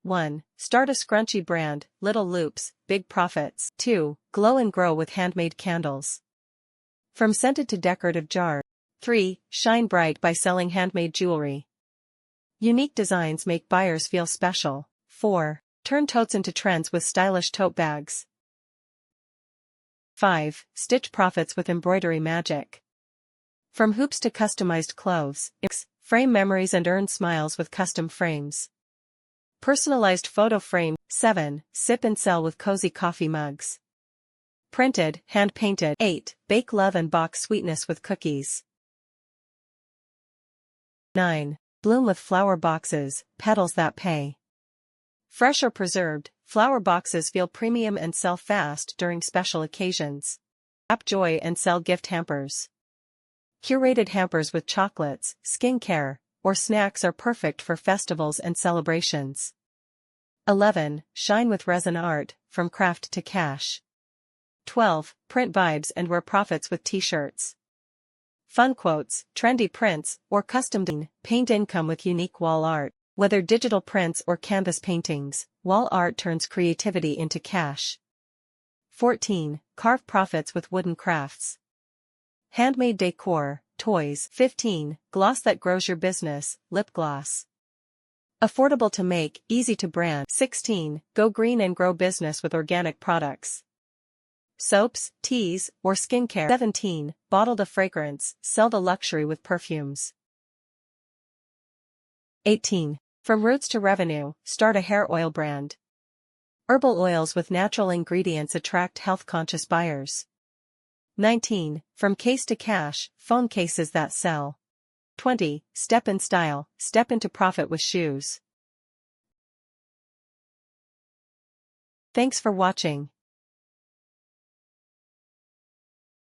1. Start a scrunchie brand, little loops, big profits. 2. Glow and grow with handmade candles. From scented to decorative jars. 3. Shine bright by selling handmade jewelry. Unique designs make buyers feel special. 4. Turn totes into trends with stylish tote bags. 5. Stitch profits with embroidery magic. From hoops to customized clothes. 6. Frame memories and earn smiles with custom frames. Personalized photo frame. 7. Sip and sell with cozy coffee mugs. Printed, hand-painted. 8. Bake love and box sweetness with cookies. 9. Bloom with flower boxes, petals that pay. Fresh or preserved, flower boxes feel premium and sell fast during special occasions. Wrap joy and sell gift hampers. Curated hampers with chocolates, skincare, or snacks are perfect for festivals and celebrations. 11. Shine with resin art, from craft to cash. 12. Print vibes and wear profits with t-shirts. Fun quotes, trendy prints, or custom paint income with unique wall art. Whether digital prints or canvas paintings, wall art turns creativity into cash. 14. Carve profits with wooden crafts. Handmade decor, toys. 15. Gloss that grows your business, lip gloss. Affordable to make, easy to brand. 16. Go green and grow business with organic products. Soaps, teas, or skincare. 17. Bottled a fragrance, sell the luxury with perfumes. 18. From roots to revenue, start a hair oil brand. Herbal oils with natural ingredients attract health-conscious buyers. 19. From case to cash, phone cases that sell. 20. Step in style, step into profit with shoes. Thanks for watching.